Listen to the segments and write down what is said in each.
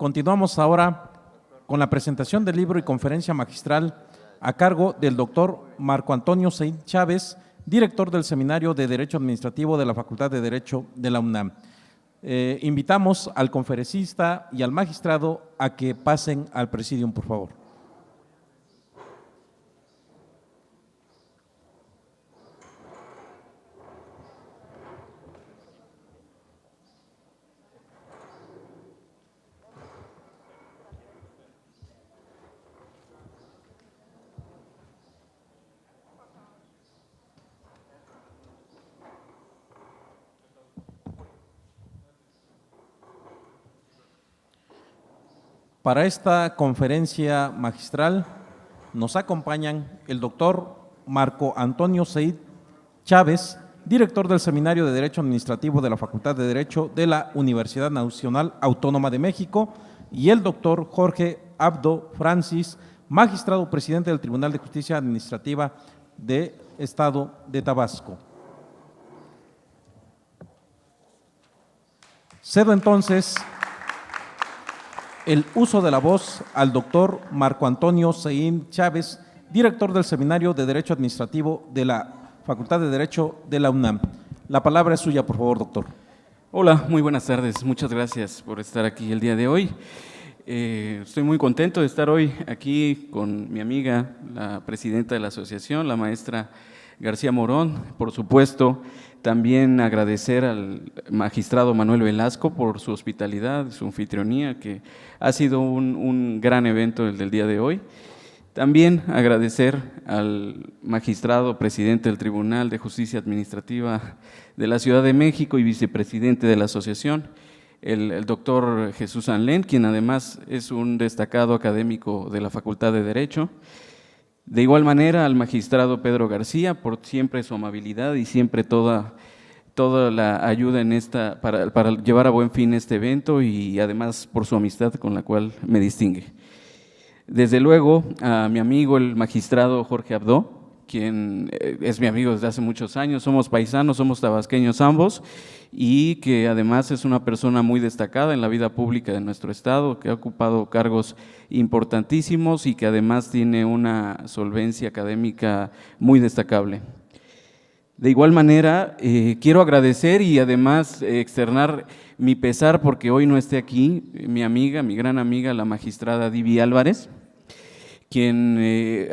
Continuamos ahora con la presentación del libro y conferencia magistral a cargo del doctor Marco Antonio Said Chávez, director del Seminario de Derecho Administrativo de la Facultad de Derecho de la UNAM. Invitamos al conferencista y al magistrado a que pasen al presidium, por favor. Para esta conferencia magistral nos acompañan el doctor Marco Antonio Said Chávez, director del Seminario de Derecho Administrativo de la Facultad de Derecho de la Universidad Nacional Autónoma de México, y el doctor Jorge Abdo Francis, magistrado presidente del Tribunal de Justicia Administrativa del Estado de Tabasco. Cedo entonces el uso de la voz al doctor Marco Antonio Said Chávez, director del Seminario de Derecho Administrativo de la Facultad de Derecho de la UNAM. La palabra es suya, por favor, doctor. Hola, muy buenas tardes. Muchas gracias por estar aquí el día de hoy. Estoy muy contento de estar hoy aquí con mi amiga, la presidenta de la asociación, la maestra García Morón. Por supuesto, también agradecer al magistrado Manuel Velasco por su hospitalidad, su anfitrionía, que ha sido un gran evento el del día de hoy. También agradecer al magistrado presidente del Tribunal de Justicia Administrativa de la Ciudad de México y vicepresidente de la asociación, el doctor Jesús Anlén, quien además es un destacado académico de la Facultad de Derecho. De igual manera al magistrado Pedro García por siempre su amabilidad y siempre toda la ayuda en para llevar a buen fin este evento, y además por su amistad con la cual me distingue. Desde luego a mi amigo el magistrado Jorge Abdo, quien es mi amigo desde hace muchos años, somos paisanos, somos tabasqueños ambos, y que además es una persona muy destacada en la vida pública de nuestro estado, que ha ocupado cargos importantísimos y que además tiene una solvencia académica muy destacable. De igual manera, quiero agradecer y además externar mi pesar porque hoy no esté aquí mi amiga, mi gran amiga, la magistrada Divi Álvarez, quien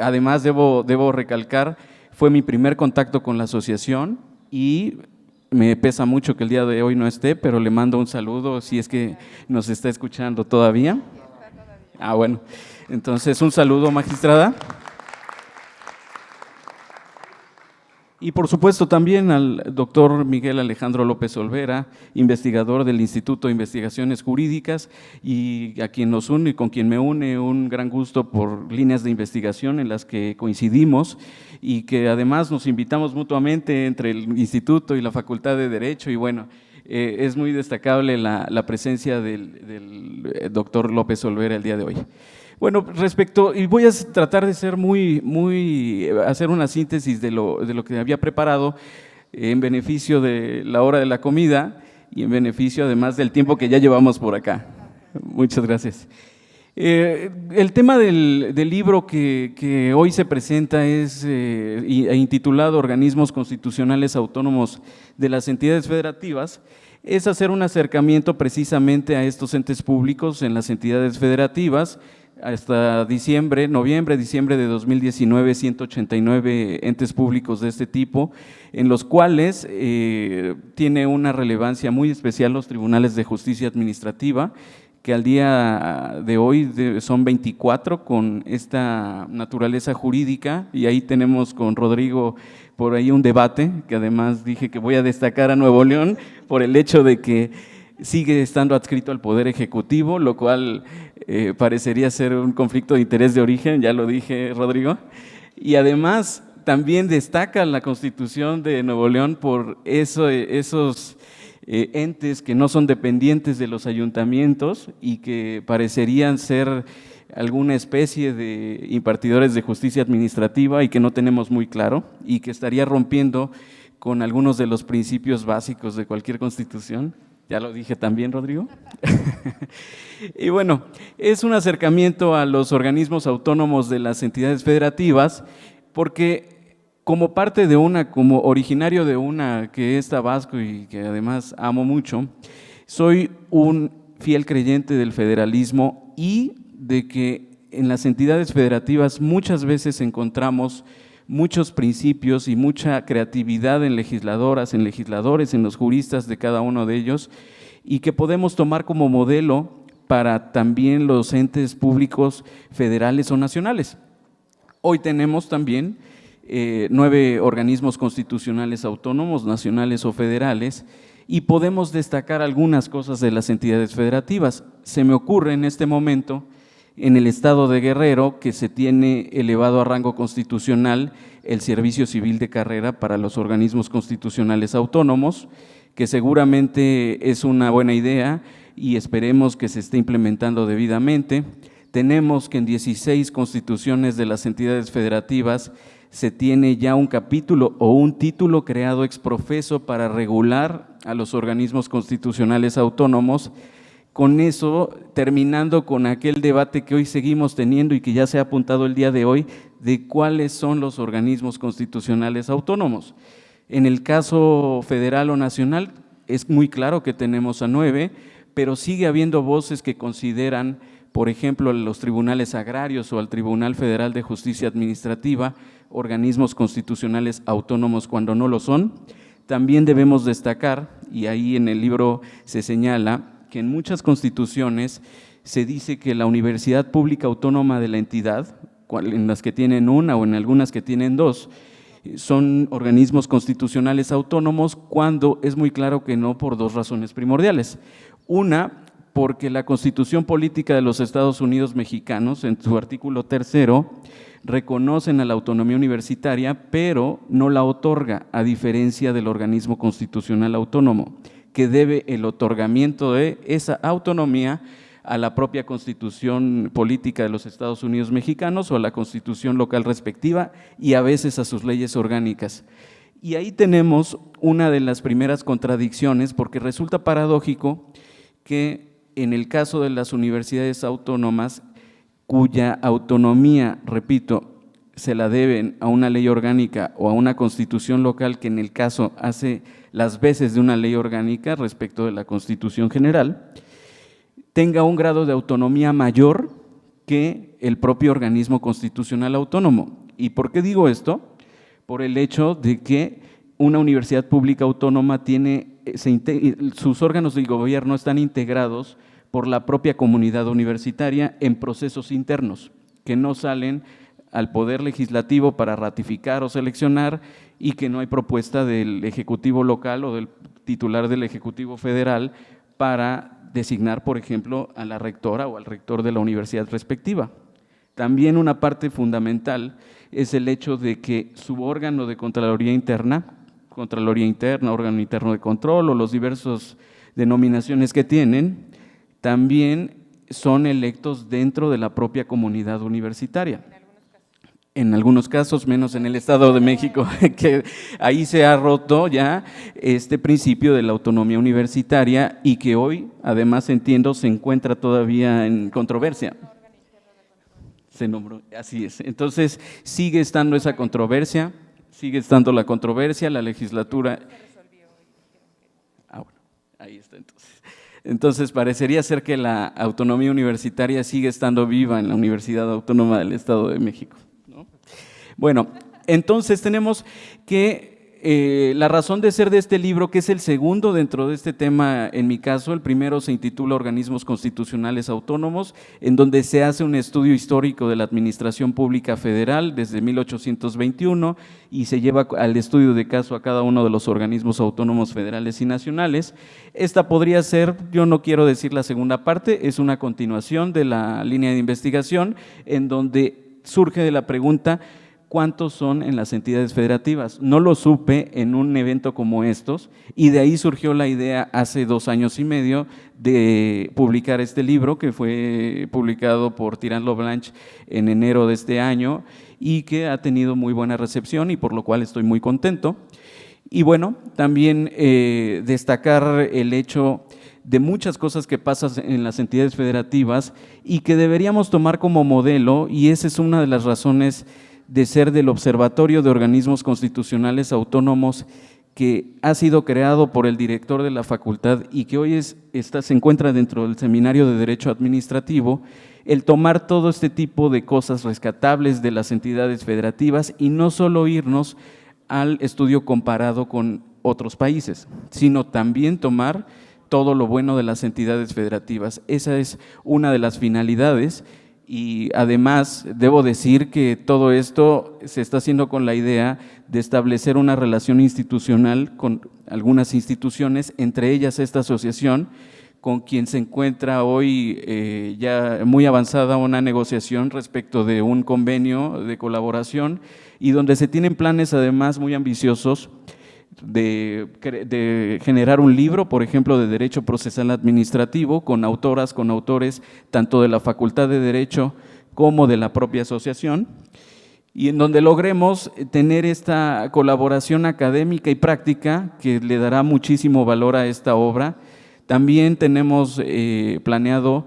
además debo recalcar, fue mi primer contacto con la asociación, y me pesa mucho que el día de hoy no esté, pero le mando un saludo si es que nos está escuchando todavía. Ah, bueno, entonces un saludo, magistrada. Y por supuesto también al doctor Miguel Alejandro López Olvera, investigador del Instituto de Investigaciones Jurídicas, y a quien nos une y con quien me une un gran gusto por líneas de investigación en las que coincidimos y que además nos invitamos mutuamente entre el Instituto y la Facultad de Derecho, y bueno, es muy destacable la presencia del doctor López Olvera el día de hoy. Bueno, y voy a tratar de ser hacer una síntesis de lo que había preparado en beneficio de la hora de la comida y en beneficio además del tiempo que ya llevamos por acá. Muchas gracias. El tema del libro que hoy se presenta es intitulado Organismos Constitucionales Autónomos de las Entidades Federativas. Es hacer un acercamiento precisamente a estos entes públicos en las entidades federativas. Hasta noviembre, diciembre de 2019, 189 entes públicos de este tipo, en los cuales tiene una relevancia muy especial los tribunales de justicia administrativa, que al día de hoy son 24 con esta naturaleza jurídica, y ahí tenemos con Rodrigo por ahí un debate, que además dije que voy a destacar a Nuevo León por el hecho de que sigue estando adscrito al Poder Ejecutivo, lo cual parecería ser un conflicto de interés de origen, ya lo dije, Rodrigo, y además también destaca la Constitución de Nuevo León por esos entes que no son dependientes de los ayuntamientos y que parecerían ser alguna especie de impartidores de justicia administrativa y que no tenemos muy claro, y que estaría rompiendo con algunos de los principios básicos de cualquier constitución. Ya lo dije también, Rodrigo. Y bueno, es un acercamiento a los organismos autónomos de las entidades federativas, porque como parte de una, como originario de una que es Tabasco y que además amo mucho, soy un fiel creyente del federalismo y de que en las entidades federativas muchas veces encontramos muchos principios y mucha creatividad en legisladoras, en legisladores, en los juristas de cada uno de ellos, y que podemos tomar como modelo para también los entes públicos federales o nacionales. Hoy tenemos también 9 organismos constitucionales autónomos, nacionales o federales, y podemos destacar algunas cosas de las entidades federativas. Se me ocurre en este momento, en el estado de Guerrero, que se tiene elevado a rango constitucional el servicio civil de carrera para los organismos constitucionales autónomos, que seguramente es una buena idea y esperemos que se esté implementando debidamente. Tenemos que en 16 constituciones de las entidades federativas se tiene ya un capítulo o un título creado ex profeso para regular a los organismos constitucionales autónomos. Con eso, terminando con aquel debate que hoy seguimos teniendo y que ya se ha apuntado el día de hoy, de cuáles son los organismos constitucionales autónomos. En el caso federal o nacional, es muy claro que tenemos a 9, pero sigue habiendo voces que consideran, por ejemplo, los tribunales agrarios o al Tribunal Federal de Justicia Administrativa, organismos constitucionales autónomos cuando no lo son. También debemos destacar, y ahí en el libro se señala, que en muchas constituciones se dice que la universidad pública autónoma de la entidad, en las que tienen una o en algunas que tienen 2, son organismos constitucionales autónomos, cuando es muy claro que no, por 2 razones primordiales. Una, porque la Constitución Política de los Estados Unidos Mexicanos, en su artículo 3º, reconocen a la autonomía universitaria, pero no la otorga, a diferencia del organismo constitucional autónomo, que debe el otorgamiento de esa autonomía a la propia Constitución Política de los Estados Unidos Mexicanos o a la Constitución local respectiva y a veces a sus leyes orgánicas. Y ahí tenemos una de las primeras contradicciones, porque resulta paradójico que en el caso de las universidades autónomas, cuya autonomía, repito, se la deben a una ley orgánica o a una constitución local que en el caso hace las veces de una ley orgánica respecto de la Constitución General, tenga un grado de autonomía mayor que el propio organismo constitucional autónomo. ¿Y por qué digo esto? Por el hecho de que una universidad pública autónoma tiene, sus órganos de gobierno están integrados por la propia comunidad universitaria en procesos internos que no salen al Poder Legislativo para ratificar o seleccionar, y que no hay propuesta del Ejecutivo local o del titular del Ejecutivo federal para designar, por ejemplo, a la rectora o al rector de la universidad respectiva. También una parte fundamental es el hecho de que su órgano de Contraloría Interna, órgano interno de control o los diversos denominaciones que tienen, también son electos dentro de la propia comunidad universitaria. En algunos casos, menos en el Estado de México, que ahí se ha roto ya este principio de la autonomía universitaria y que hoy, además entiendo, se encuentra todavía en controversia. Se nombró, así es. Entonces, sigue estando esa controversia, sigue estando la controversia, la legislatura… bueno, ahí está entonces. Entonces, parecería ser que la autonomía universitaria sigue estando viva en la Universidad Autónoma del Estado de México. Bueno, entonces tenemos que la razón de ser de este libro, que es el segundo dentro de este tema, en mi caso, el primero se intitula Organismos Constitucionales Autónomos, en donde se hace un estudio histórico de la administración pública federal desde 1821 y se lleva al estudio de caso a cada uno de los organismos autónomos federales y nacionales. Esta podría ser, yo no quiero decir la segunda parte, es una continuación de la línea de investigación en donde surge de la pregunta: ¿cuántos son en las entidades federativas? No lo supe en un evento como estos y de ahí surgió la idea hace 2 años y medio de publicar este libro, que fue publicado por Tirant Loblanche en enero de este año y que ha tenido muy buena recepción y por lo cual estoy muy contento. Y bueno, también destacar el hecho de muchas cosas que pasan en las entidades federativas y que deberíamos tomar como modelo, y esa es una de las razones de ser del Observatorio de Organismos Constitucionales Autónomos, que ha sido creado por el director de la facultad y que hoy se encuentra dentro del Seminario de Derecho Administrativo, el tomar todo este tipo de cosas rescatables de las entidades federativas y no solo irnos al estudio comparado con otros países, sino también tomar todo lo bueno de las entidades federativas. Esa es una de las finalidades. Y además, debo decir que todo esto se está haciendo con la idea de establecer una relación institucional con algunas instituciones, entre ellas esta asociación, con quien se encuentra hoy ya muy avanzada una negociación respecto de un convenio de colaboración y donde se tienen planes además muy ambiciosos de generar un libro, por ejemplo, de Derecho Procesal Administrativo, con autoras, con autores, tanto de la Facultad de Derecho como de la propia asociación, y en donde logremos tener esta colaboración académica y práctica que le dará muchísimo valor a esta obra. También tenemos planeado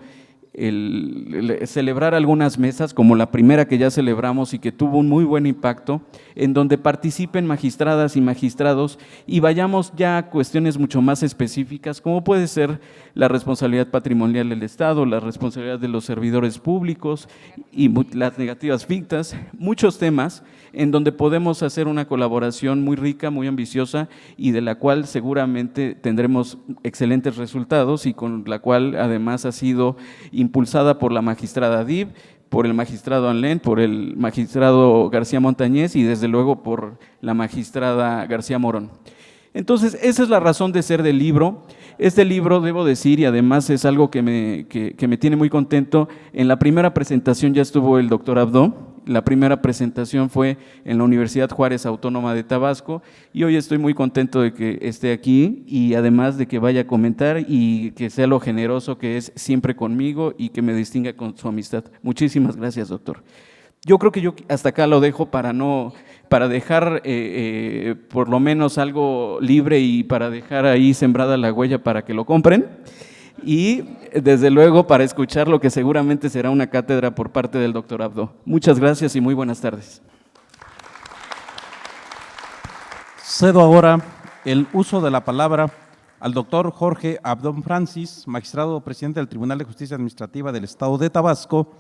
celebrar algunas mesas, como la primera que ya celebramos y que tuvo un muy buen impacto, en donde participen magistradas y magistrados y vayamos ya a cuestiones mucho más específicas, como puede ser la responsabilidad patrimonial del Estado, la responsabilidad de los servidores públicos y las negativas fictas, muchos temas en donde podemos hacer una colaboración muy rica, muy ambiciosa y de la cual seguramente tendremos excelentes resultados y con la cual además ha sido impulsada por la magistrada Dib, por el magistrado Anlén, por el magistrado García Montañez y desde luego por la magistrada García Morón. Entonces, esa es la razón de ser del libro. Este libro, debo decir, y además es algo que me tiene muy contento, en la primera presentación ya estuvo el doctor Abdo. La primera presentación fue en la Universidad Juárez Autónoma de Tabasco y hoy estoy muy contento de que esté aquí y además de que vaya a comentar y que sea lo generoso que es siempre conmigo y que me distinga con su amistad. Muchísimas gracias, doctor. Yo creo que yo hasta acá lo dejo para dejar por lo menos algo libre y para dejar ahí sembrada la huella para que lo compren. Y desde luego para escuchar lo que seguramente será una cátedra por parte del doctor Abdo. Muchas gracias y muy buenas tardes. Cedo ahora el uso de la palabra al doctor Jorge Abdón Francis, magistrado presidente del Tribunal de Justicia Administrativa del Estado de Tabasco,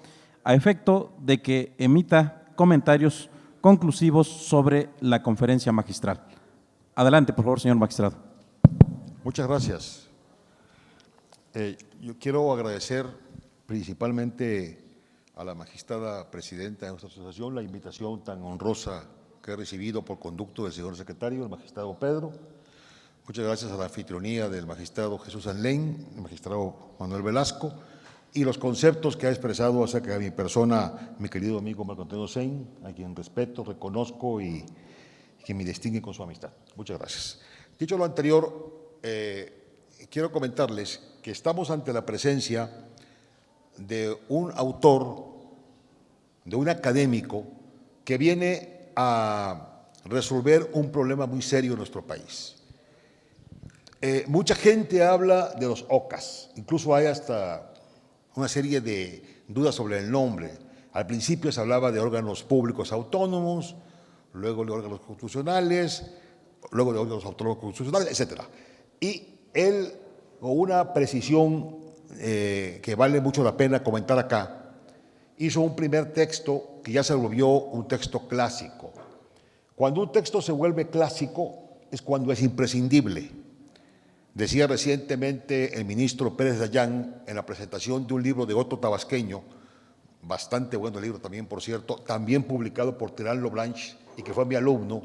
a efecto de que emita comentarios conclusivos sobre la conferencia magistral. Adelante, por favor, señor magistrado. Muchas gracias. Yo quiero agradecer principalmente a la magistrada presidenta de nuestra asociación la invitación tan honrosa que he recibido por conducto del señor secretario, el magistrado Pedro. Muchas gracias a la anfitrionía del magistrado Jesús Anlén, el magistrado Manuel Velasco, y los conceptos que ha expresado acerca de mi persona, mi querido amigo Marco Antonio Sein, a quien respeto, reconozco y que me distingue con su amistad. Muchas gracias. Dicho lo anterior, quiero comentarles que estamos ante la presencia de un autor, de un académico que viene a resolver un problema muy serio en nuestro país. Mucha gente habla de los OCAS, incluso hay hasta una serie de dudas sobre el nombre. Al principio se hablaba de órganos públicos autónomos, luego de órganos constitucionales, luego de órganos autónomos constitucionales, etc. Y él, con una precisión que vale mucho la pena comentar acá, hizo un primer texto que ya se volvió un texto clásico. Cuando un texto se vuelve clásico es cuando es imprescindible. Decía recientemente el ministro Pérez Dayán en la presentación de un libro de otro tabasqueño, bastante bueno el libro también, por cierto, también publicado por Terán Loblanche y que fue mi alumno,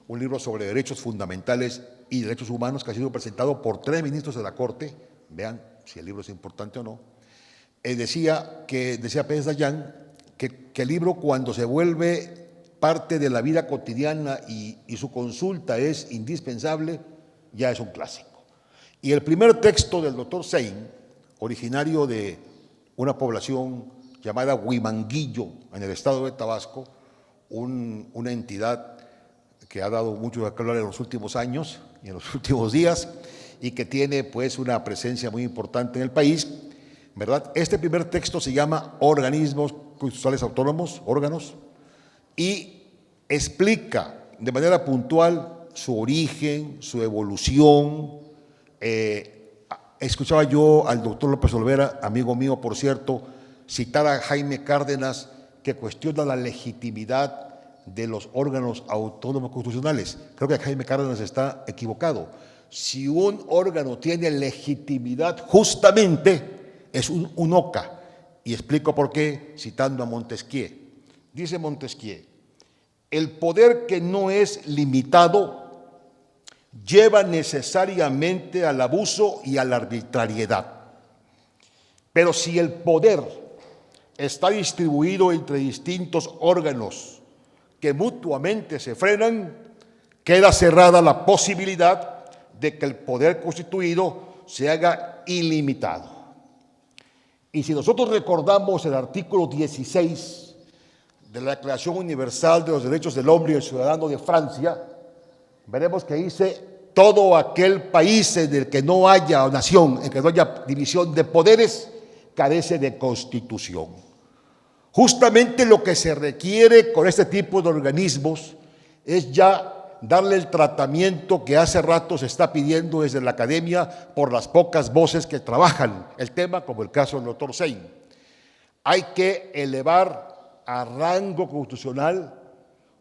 un libro sobre derechos fundamentales y derechos humanos que ha sido presentado por 3 ministros de la Corte. Vean si el libro es importante o no. Decía Pérez Dayán que el libro, cuando se vuelve parte de la vida cotidiana y su consulta es indispensable, ya es un clásico. Y el primer texto del doctor Sein, originario de una población llamada Huimanguillo, en el estado de Tabasco, una entidad que ha dado mucho de hablar en los últimos años y en los últimos días, y que tiene pues una presencia muy importante en el país, ¿verdad? Este primer texto se llama Organismos Constitucionales Autónomos, órganos, y explica de manera puntual su origen, su evolución. Escuchaba yo al doctor López Olvera, amigo mío, por cierto, citar a Jaime Cárdenas, que cuestiona la legitimidad de los órganos autónomos constitucionales. Creo que Jaime Cárdenas está equivocado. Si un órgano tiene legitimidad, justamente es un OCA. Y explico por qué, citando a Montesquieu. Dice Montesquieu: el poder que no es limitado lleva necesariamente al abuso y a la arbitrariedad. Pero si el poder está distribuido entre distintos órganos que mutuamente se frenan, queda cerrada la posibilidad de que el poder constituido se haga ilimitado. Y si nosotros recordamos el artículo 16 de la Declaración Universal de los Derechos del Hombre y del Ciudadano de Francia, veremos que dice: todo aquel país en el que no haya nación, en que no haya división de poderes, carece de constitución. Justamente lo que se requiere con este tipo de organismos es ya darle el tratamiento que hace rato se está pidiendo desde la academia por las pocas voces que trabajan el tema, como el caso del doctor Sein. Hay que elevar a rango constitucional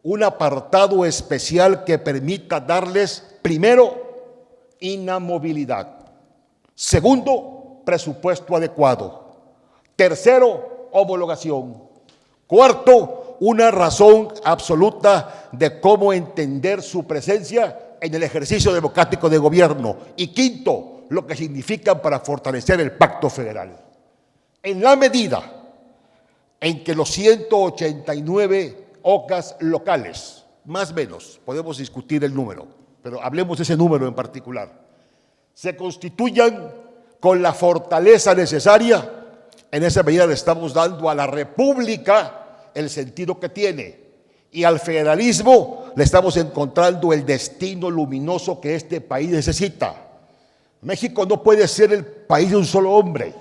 un apartado especial que permita darles, primero, inamovilidad; segundo, presupuesto adecuado; tercero, homologación; cuarto, una razón absoluta de cómo entender su presencia en el ejercicio democrático de gobierno; y quinto, lo que significan para fortalecer el pacto federal. En la medida en que los 189 OCAs locales, más o menos, podemos discutir el número, pero hablemos de ese número en particular, se constituyan con la fortaleza necesaria, en esa medida le estamos dando a la República el sentido que tiene, y al federalismo le estamos encontrando el destino luminoso que este país necesita. México no puede ser el país de un solo hombre,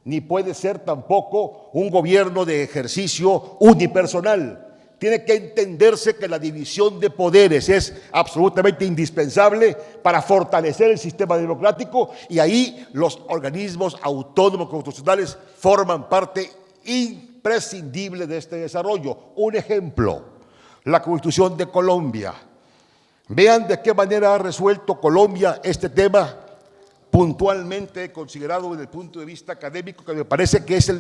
ni puede ser tampoco un gobierno de ejercicio unipersonal. Tiene que entenderse que la división de poderes es absolutamente indispensable para fortalecer el sistema democrático, y ahí los organismos autónomos constitucionales forman parte imprescindible de este desarrollo. Un ejemplo, la Constitución de Colombia. Vean de qué manera ha resuelto Colombia este tema, puntualmente considerado desde el punto de vista académico, que me parece que es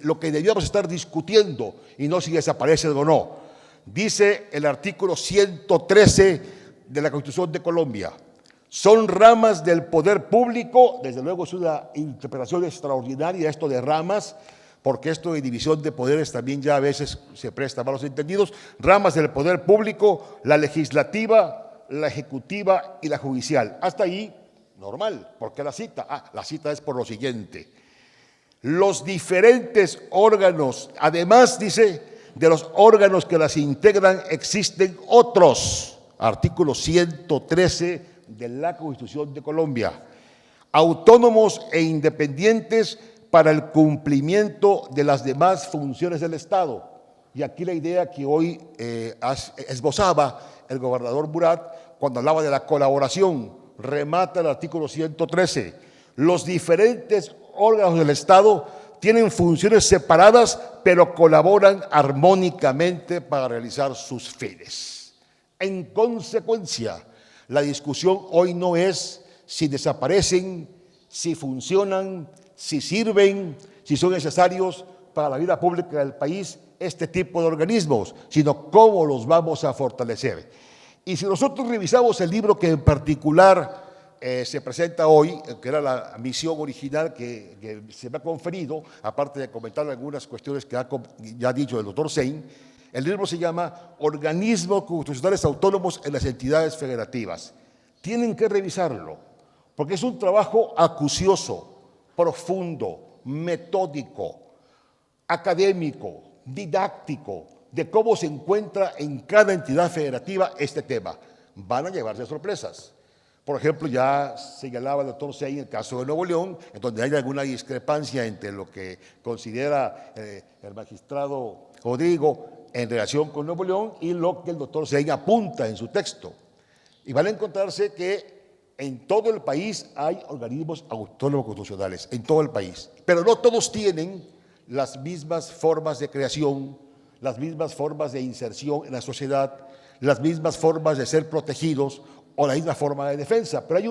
lo que debíamos estar discutiendo, y no si desaparece o no. Dice el artículo 113 de la Constitución de Colombia: son ramas del poder público. Desde luego es una interpretación extraordinaria esto de ramas, porque esto de división de poderes también ya a veces se presta a malos entendidos. Ramas del poder público: la legislativa, la ejecutiva y la judicial. Hasta ahí normal. ¿Por qué la cita? La cita es por lo siguiente: los diferentes órganos, además, dice, de los órganos que las integran, existen otros. Artículo 113 de la Constitución de Colombia: autónomos e independientes para el cumplimiento de las demás funciones del Estado. Y aquí la idea que hoy esbozaba el gobernador Murat cuando hablaba de la colaboración, remata el artículo 113. Los diferentes órganos del Estado tienen funciones separadas, pero colaboran armónicamente para realizar sus fines. En consecuencia, la discusión hoy no es si desaparecen, si funcionan, si sirven, si son necesarios para la vida pública del país este tipo de organismos, sino cómo los vamos a fortalecer. Y si nosotros revisamos el libro que en particular se presenta hoy, que era la misión original que se me ha conferido, aparte de comentar algunas cuestiones que ya ha dicho el doctor Sein, el libro se llama Organismos Constitucionales Autónomos en las Entidades Federativas. Tienen que revisarlo, porque es un trabajo acucioso, profundo, metódico, académico, didáctico, de cómo se encuentra en cada entidad federativa este tema. Van a llevarse sorpresas, Por ejemplo, ya señalaba el doctor Sey en el caso de Nuevo León, en donde hay alguna discrepancia entre lo que considera el magistrado Rodrigo en relación con Nuevo León y lo que el doctor Sey apunta en su texto. Y van a encontrarse que en todo el país hay organismos autónomos constitucionales, en todo el país, pero no todos tienen las mismas formas de creación, las mismas formas de inserción en la sociedad, las mismas formas de ser protegidos o la misma forma de defensa. Pero hay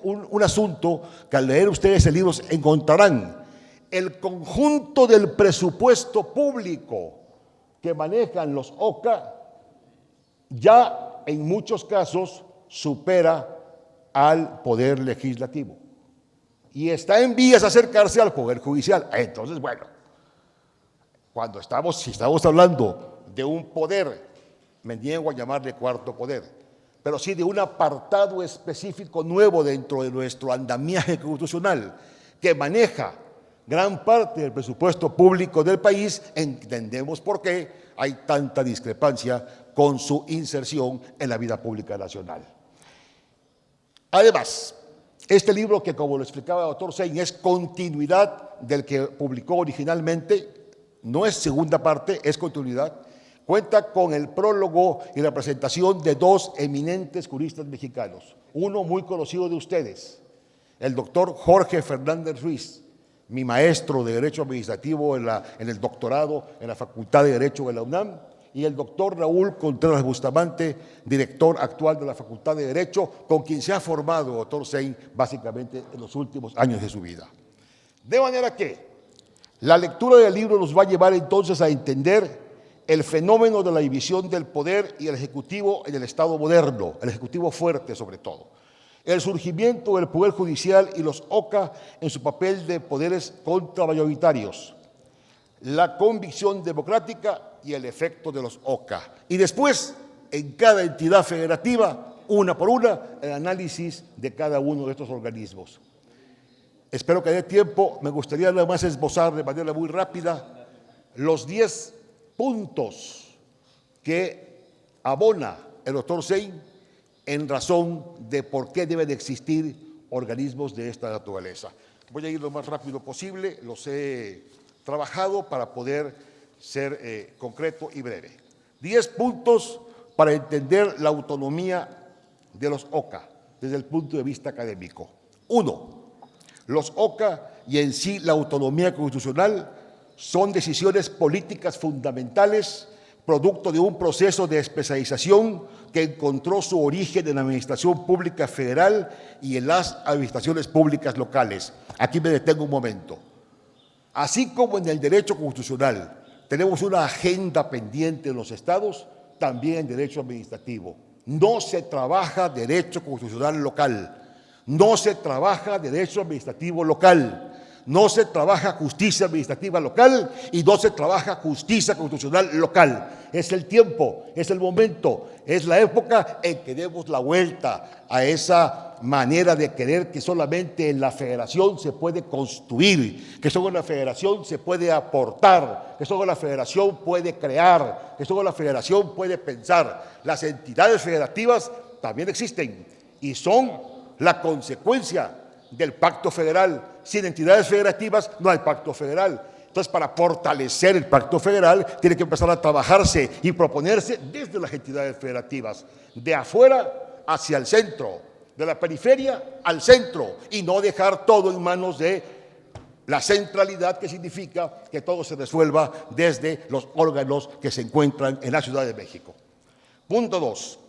un asunto que al leer ustedes el libro encontrarán. El conjunto del presupuesto público que manejan los OCA ya en muchos casos supera al Poder Legislativo y está en vías de acercarse al Poder Judicial. Entonces, bueno, si estamos hablando de un poder, me niego a llamarle cuarto poder, pero sí de un apartado específico nuevo dentro de nuestro andamiaje constitucional que maneja gran parte del presupuesto público del país, entendemos por qué hay tanta discrepancia con su inserción en la vida pública nacional. Además, este libro que, como lo explicaba el doctor Sein, es continuidad del que publicó originalmente, no es segunda parte, es continuidad, cuenta con el prólogo y la presentación de dos eminentes juristas mexicanos, uno muy conocido de ustedes, el doctor Jorge Fernández Ruiz, mi maestro de Derecho Administrativo en el doctorado en la Facultad de Derecho de la UNAM, y el doctor Raúl Contreras Bustamante, director actual de la Facultad de Derecho, con quien se ha formado el doctor Sein básicamente en los últimos años de su vida. De manera que la lectura del libro nos va a llevar entonces a entender el fenómeno de la división del poder y el Ejecutivo en el Estado moderno, el Ejecutivo fuerte sobre todo, el surgimiento del Poder Judicial y los OCA en su papel de poderes contramayoritarios, la convicción democrática y el efecto de los OCA. Y después, en cada entidad federativa, una por una, el análisis de cada uno de estos organismos. Espero que dé tiempo, me gustaría nada más esbozar de manera muy rápida los 10 puntos que abona el doctor Sein en razón de por qué deben existir organismos de esta naturaleza. Voy a ir lo más rápido posible, los he trabajado para poder ser concreto y breve. 10 puntos para entender la autonomía de los OCA desde el punto de vista académico. 1. Los OCA y en sí la autonomía constitucional son decisiones políticas fundamentales producto de un proceso de especialización que encontró su origen en la administración pública federal y en las administraciones públicas locales. Aquí me detengo un momento. Así como en el derecho constitucional tenemos una agenda pendiente en los estados, también en derecho administrativo. No se trabaja derecho constitucional local, no se trabaja derecho administrativo local, no se trabaja justicia administrativa local y no se trabaja justicia constitucional local. Es el tiempo, es el momento, es la época en que demos la vuelta a esa manera de creer que solamente en la federación se puede construir, que solo en la federación se puede aportar, que solo la federación puede crear, que solo la federación puede pensar. Las entidades federativas también existen y son la consecuencia del pacto federal. Sin entidades federativas no hay pacto federal. Entonces, para fortalecer el pacto federal, tiene que empezar a trabajarse y proponerse desde las entidades federativas, de afuera hacia el centro, de la periferia al centro, y no dejar todo en manos de la centralidad, que significa que todo se resuelva desde los órganos que se encuentran en la Ciudad de México. Punto 2.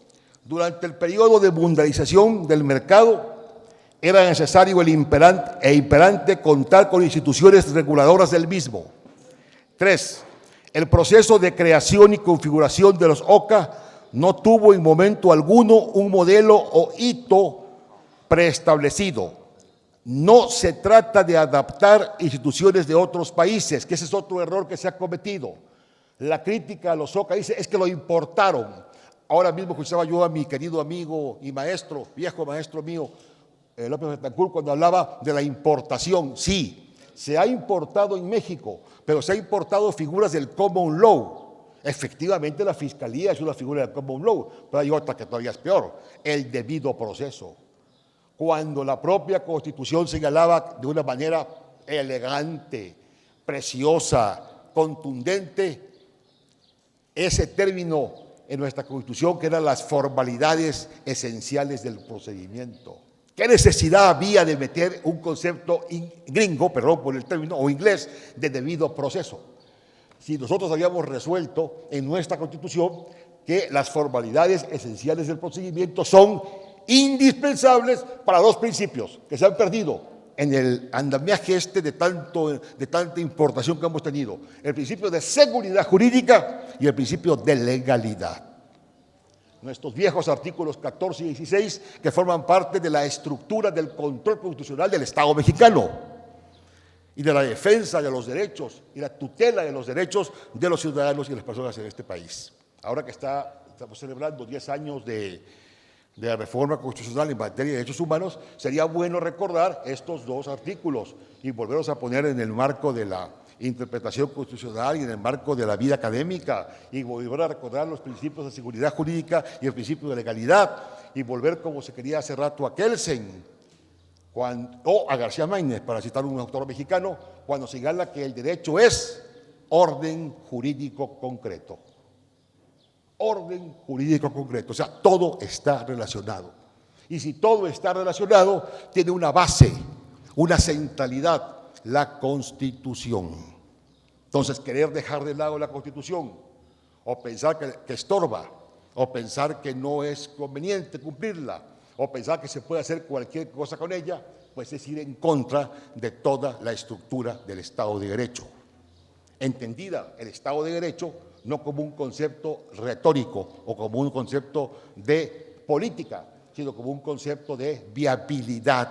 Durante el periodo de mundialización del mercado, era necesario el imperante contar con instituciones reguladoras del mismo. 3. El proceso de creación y configuración de los OCA no tuvo en momento alguno un modelo o hito preestablecido. No se trata de adaptar instituciones de otros países, que ese es otro error que se ha cometido. La crítica a los OCA dice, es que lo importaron. Ahora mismo escuchaba yo a mi querido amigo y maestro, viejo maestro mío, López Betancourt, cuando hablaba de la importación. Sí, se ha importado en México, pero se ha importado figuras del common law. Efectivamente, la fiscalía es una figura del common law, pero hay otra que todavía es peor, el debido proceso. cuando la propia Constitución señalaba de una manera elegante, preciosa, contundente, ese término en nuestra Constitución que eran las formalidades esenciales del procedimiento. ¿Qué necesidad había de meter un concepto gringo, perdón por el término, o inglés, de debido proceso? Si nosotros habíamos resuelto en nuestra Constitución que las formalidades esenciales del procedimiento son indispensables para dos principios que se han perdido en el andamiaje de tanta importación que hemos tenido: el principio de seguridad jurídica y el principio de legalidad. Nuestros viejos artículos 14 y 16 que forman parte de la estructura del control constitucional del Estado mexicano y de la defensa de los derechos y la tutela de los derechos de los ciudadanos y de las personas en este país. Ahora que estamos celebrando 10 años de la reforma constitucional en materia de derechos humanos, sería bueno recordar estos dos artículos y volverlos a poner en el marco de la interpretación constitucional y en el marco de la vida académica, y volver a recordar los principios de seguridad jurídica y el principio de legalidad, y volver, como se quería hace rato, a Kelsen o a García Maínez, para citar un autor mexicano, cuando señala que el derecho es orden jurídico concreto. Orden jurídico concreto, o sea, todo está relacionado. Y si todo está relacionado, tiene una base, una centralidad: la Constitución. Entonces, querer dejar de lado la Constitución, o pensar que estorba, o pensar que no es conveniente cumplirla, o pensar que se puede hacer cualquier cosa con ella, pues es ir en contra de toda la estructura del Estado de Derecho. Entendida el Estado de Derecho no como un concepto retórico o como un concepto de política, sino como un concepto de viabilidad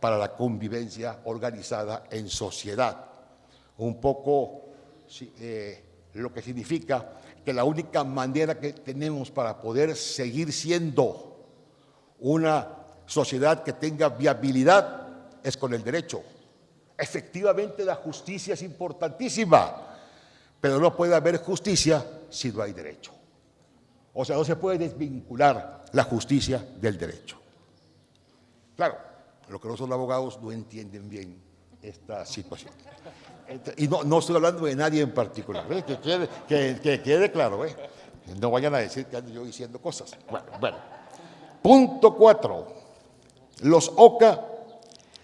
para la convivencia organizada en sociedad. Un poco lo que significa que la única manera que tenemos para poder seguir siendo una sociedad que tenga viabilidad es con el derecho. Efectivamente, la justicia es importantísima, pero no puede haber justicia si no hay derecho. O sea, no se puede desvincular la justicia del derecho. Claro, los que no son abogados no entienden bien esta situación. Y no estoy hablando de nadie en particular, ¿eh? Que quede claro, ¿eh? No vayan a decir que ando yo diciendo cosas. Bueno. Punto 4. Los OCA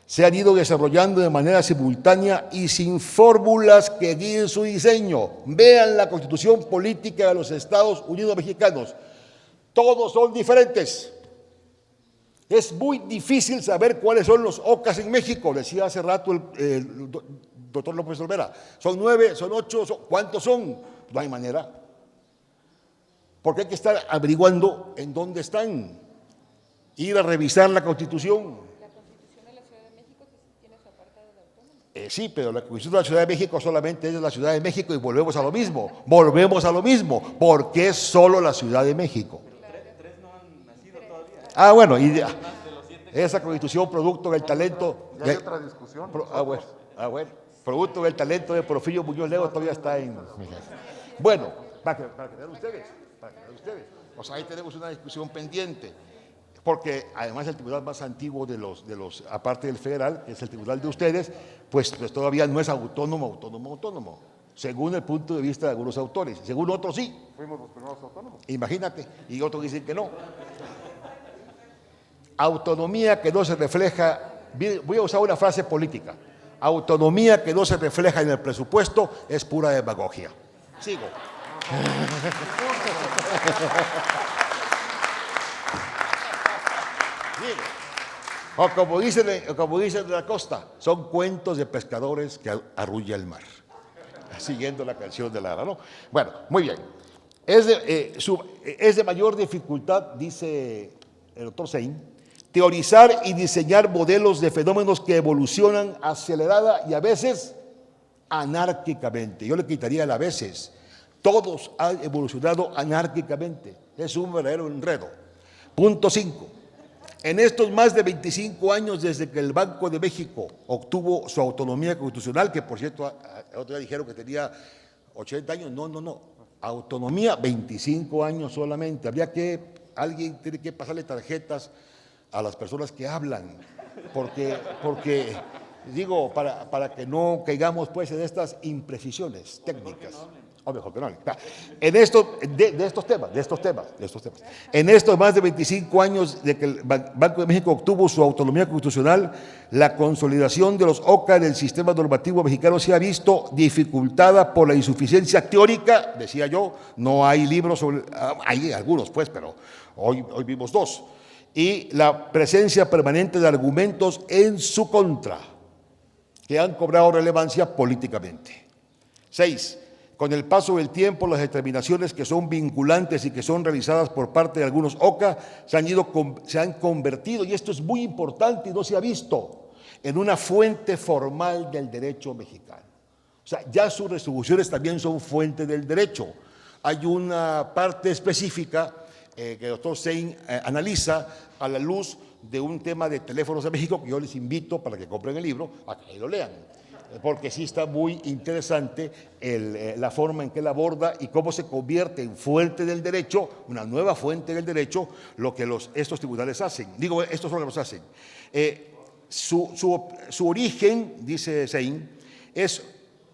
se han ido desarrollando de manera simultánea y sin fórmulas que guíen su diseño. Vean la Constitución Política de los Estados Unidos Mexicanos. Todos son diferentes. Es muy difícil saber cuáles son los OCAs en México, decía hace rato el doctor López Olvera. ¿Son 9? ¿Son 8? ¿Cuántos son? No hay manera. Porque hay que estar averiguando en dónde están. Ir a revisar la Constitución. La Constitución de la Ciudad de México tiene su apartado de autónomo. Sí, pero la Constitución de la Ciudad de México solamente es de la Ciudad de México y volvemos a lo mismo. Volvemos a lo mismo. ¿Por qué solo la Ciudad de México? Tres no han nacido todavía. Ah, bueno, y esa Constitución producto del talento. Ya hay otra discusión. Bueno, producto del talento de Porfirio Muñoz Ledo todavía está en. Bueno, para que vean ustedes. O sea, ahí tenemos una discusión pendiente. Porque además el tribunal más antiguo de los aparte del federal, que es el tribunal de ustedes, pues todavía no es autónomo, según el punto de vista de algunos autores. Según otros sí. Fuimos los primeros autónomos. Imagínate, y otros dicen que no. Autonomía que no se refleja, voy a usar una frase política: autonomía que no se refleja en el presupuesto es pura demagogia. Sigo. O como dicen de la costa, son cuentos de pescadores que arrulla el mar. Siguiendo la canción de Lara, ¿no? Bueno, muy bien. Es de mayor dificultad, dice el doctor Sein, teorizar y diseñar modelos de fenómenos que evolucionan acelerada y a veces anárquicamente. Yo le quitaría el a veces. Todos han evolucionado anárquicamente. Es un verdadero enredo. Punto 5. En estos más de 25 años desde que el Banco de México obtuvo su autonomía constitucional, que por cierto, otro día dijeron que tenía 80 años, no, autonomía 25 años solamente. Alguien tiene que pasarle tarjetas a las personas que hablan, porque digo, para que no caigamos pues en estas imprecisiones técnicas. O mejor que no hablen. En esto, de estos temas. En estos más de 25 años de que el Banco de México obtuvo su autonomía constitucional, la consolidación de los OCA en el sistema normativo mexicano se ha visto dificultada por la insuficiencia teórica, decía yo, no hay libros sobre, hay algunos pues, pero hoy vimos dos, y la presencia permanente de argumentos en su contra, que han cobrado relevancia políticamente. 6. Con el paso del tiempo, las determinaciones que son vinculantes y que son realizadas por parte de algunos OCA se han convertido, y esto es muy importante y no se ha visto, en una fuente formal del derecho mexicano. O sea, ya sus resoluciones también son fuente del derecho. Hay una parte específica que el doctor Sein analiza a la luz de un tema de teléfonos de México que yo les invito para que compren el libro, a que lo lean, porque sí está muy interesante la forma en que él aborda y cómo se convierte en fuente del derecho, una nueva fuente del derecho, lo que estos tribunales hacen. Digo, estos órganos hacen. Su origen, dice Sein, es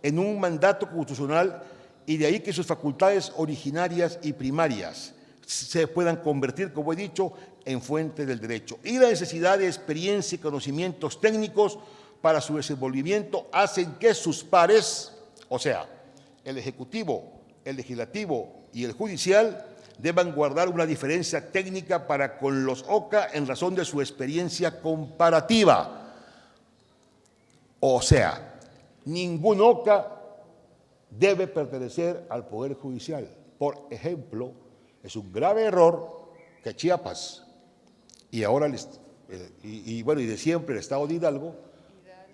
en un mandato constitucional, y de ahí que sus facultades originarias y primarias se puedan convertir, como he dicho, en fuente del derecho. Y la necesidad de experiencia y conocimientos técnicos para su desenvolvimiento hacen que sus pares, o sea, el Ejecutivo, el Legislativo y el Judicial, deban guardar una diferencia técnica para con los OCA en razón de su experiencia comparativa. O sea, ningún OCA debe pertenecer al Poder Judicial. Por ejemplo, es un grave error que Chiapas y ahora, y de siempre el Estado de Hidalgo,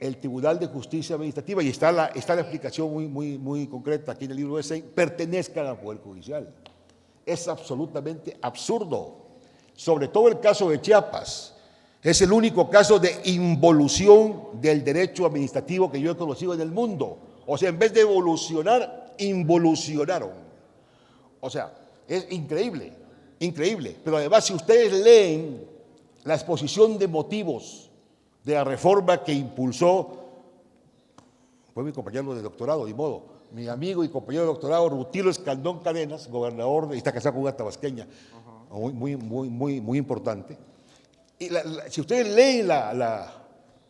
el Tribunal de Justicia Administrativa, y está la explicación muy concreta aquí en el libro de Sein, pertenezcan al Poder Judicial. Es absolutamente absurdo. Sobre todo el caso de Chiapas. Es el único caso de involución del derecho administrativo que yo he conocido en el mundo. O sea, en vez de evolucionar, involucionaron. O sea, es increíble, increíble. Pero además, si ustedes leen la exposición de motivos de la reforma que impulsó, fue mi compañero de doctorado, de modo, mi amigo y compañero de doctorado, Rutilo Escandón Cadenas, gobernador, y está casado con una tabasqueña, muy importante. Y si ustedes leen la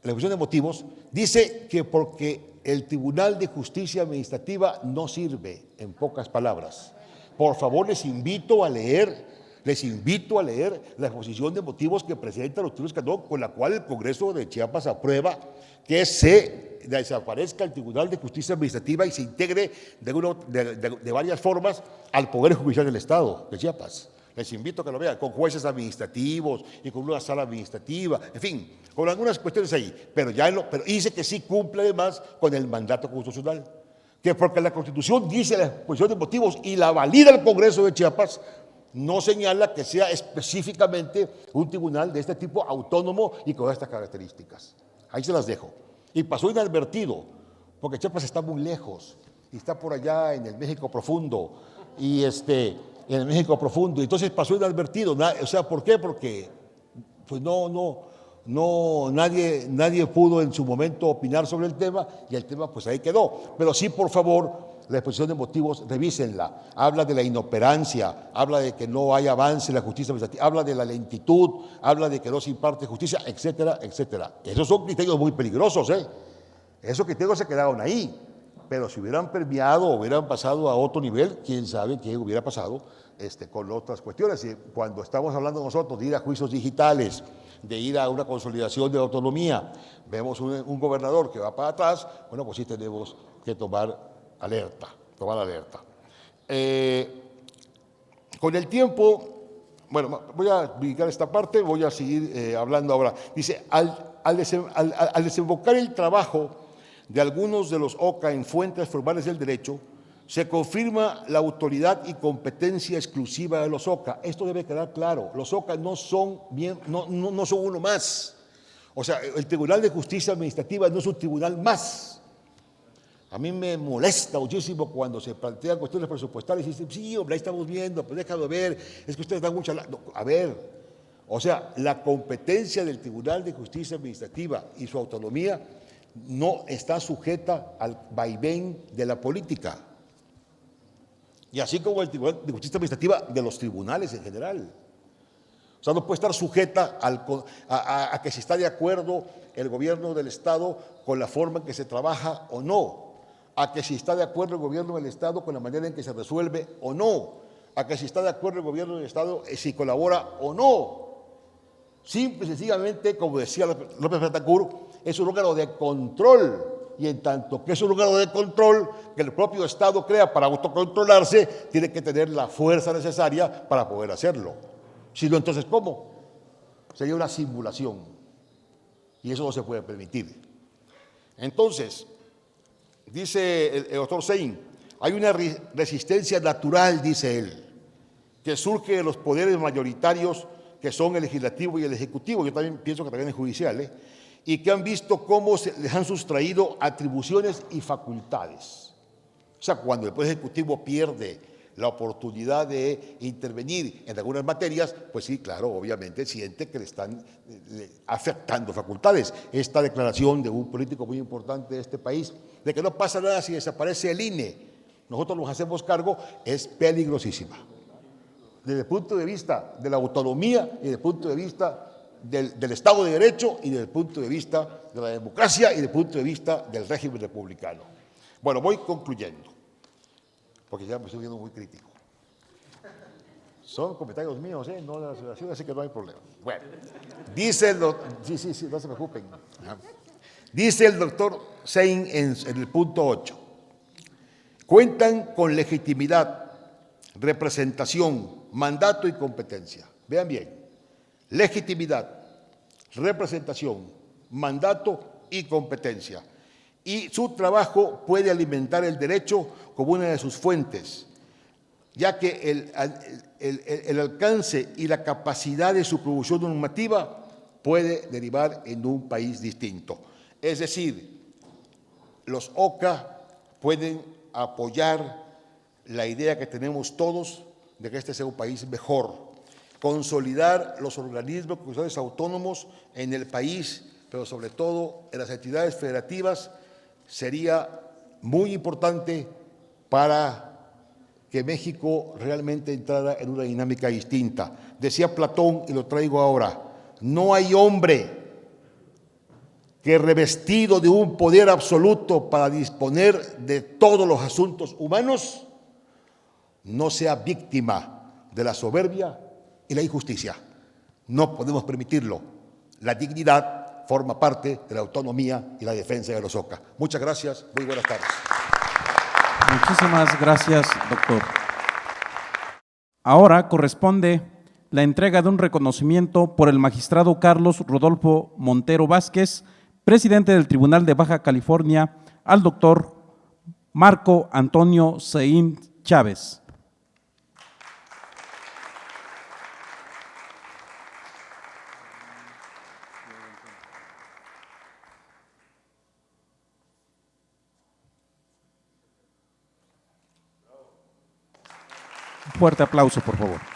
exposición de motivos, dice que porque el Tribunal de Justicia Administrativa no sirve, en pocas palabras. Por favor, les invito a leer la exposición de motivos que presenta Rutilo Escandón, con la cual el Congreso de Chiapas aprueba que se desaparezca el Tribunal de Justicia Administrativa y se integre de varias formas al Poder Judicial del Estado de Chiapas. Les invito a que lo vean, con jueces administrativos y con una sala administrativa, en fin, con algunas cuestiones ahí, pero dice que sí cumple además con el mandato constitucional, que porque la Constitución dice la exposición de motivos y la valida el Congreso de Chiapas, no señala que sea específicamente un tribunal de este tipo autónomo y con estas características. Ahí se las dejo. Y pasó inadvertido, porque Chiapas está muy lejos, y está por allá en el México profundo, en el México profundo, entonces pasó inadvertido. O sea, ¿por qué? Porque pues nadie pudo en su momento opinar sobre el tema, y el tema pues ahí quedó. Pero sí, por favor, la exposición de motivos, revísenla. Habla de la inoperancia, habla de que no hay avance en la justicia administrativa, habla de la lentitud, habla de que no se imparte justicia, etcétera, etcétera. Esos son criterios muy peligrosos, ¿eh? Esos criterios se quedaron ahí, pero si hubieran permeado o hubieran pasado a otro nivel, quién sabe qué hubiera pasado con otras cuestiones. Y cuando estamos hablando nosotros de ir a juicios digitales, de ir a una consolidación de autonomía, vemos un gobernador que va para atrás, bueno, pues sí tenemos que tomar alerta. Con el tiempo, bueno, voy a dedicar esta parte, voy a seguir hablando ahora. Dice, al desembocar el trabajo de algunos de los OCA en fuentes formales del derecho, se confirma la autoridad y competencia exclusiva de los OCA. Esto debe quedar claro. Los OCA no son uno más. O sea, el Tribunal de Justicia Administrativa no es un tribunal más. A mí me molesta muchísimo cuando se plantean cuestiones presupuestarias y dicen, sí, hombre, ahí estamos viendo, pues déjalo ver, es que ustedes dan mucha... No, a ver, O sea, la competencia del Tribunal de Justicia Administrativa y su autonomía no está sujeta al vaivén de la política. Y así como el Tribunal de Justicia Administrativa de los tribunales en general. O sea, no puede estar sujeta a que si está de acuerdo el gobierno del Estado con la forma en que se trabaja o no, a que si está de acuerdo el gobierno del Estado con la manera en que se resuelve o no, a que si está de acuerdo el gobierno del Estado si colabora o no. Simple y sencillamente, como decía López Betancourt, es un órgano de control, y en tanto que es un órgano de control que el propio Estado crea para autocontrolarse, tiene que tener la fuerza necesaria para poder hacerlo. Si no, entonces, ¿cómo? Sería una simulación, y eso no se puede permitir. Entonces, dice el doctor Sein, hay una resistencia natural, dice él, que surge de los poderes mayoritarios que son el legislativo y el ejecutivo, yo también pienso que también es judicial, y que han visto cómo se les han sustraído atribuciones y facultades. O sea, cuando el Poder Ejecutivo pierde la oportunidad de intervenir en algunas materias, pues sí, claro, obviamente siente que le están afectando facultades. Esta declaración de un político muy importante de este país, de que no pasa nada si desaparece el INE, nosotros nos hacemos cargo, es peligrosísima. Desde el punto de vista de la autonomía y desde el punto de vista del Estado de Derecho y desde el punto de vista de la democracia y desde el punto de vista del régimen republicano. Bueno, voy concluyendo, porque ya me estoy viendo muy crítico. Son comentarios míos, no de la asociación, así que no hay problema. Bueno, dice el doctor, sí, no se preocupen. Dice el doctor Sein en el punto 8, cuentan con legitimidad, representación, mandato y competencia. Vean bien, legitimidad, representación, mandato y competencia. Y su trabajo puede alimentar el derecho como una de sus fuentes, ya que el alcance y la capacidad de su producción normativa puede derivar en un país distinto. Es decir, los OCA pueden apoyar la idea que tenemos todos de que este sea un país mejor, consolidar los organismos constitucionales autónomos en el país, pero sobre todo en las entidades federativas, sería muy importante para que México realmente entrara en una dinámica distinta. Decía Platón, y lo traigo ahora, no hay hombre que revestido de un poder absoluto para disponer de todos los asuntos humanos, no sea víctima de la soberbia y la injusticia. No podemos permitirlo. La dignidad forma parte de la autonomía y la defensa de los OCA. Muchas gracias, muy buenas tardes. Muchísimas gracias, doctor. Ahora corresponde la entrega de un reconocimiento por el magistrado Carlos Rodolfo Montero Vázquez, presidente del Tribunal de Baja California, al doctor Marco Antonio Sein Chávez. Un fuerte aplauso, por favor.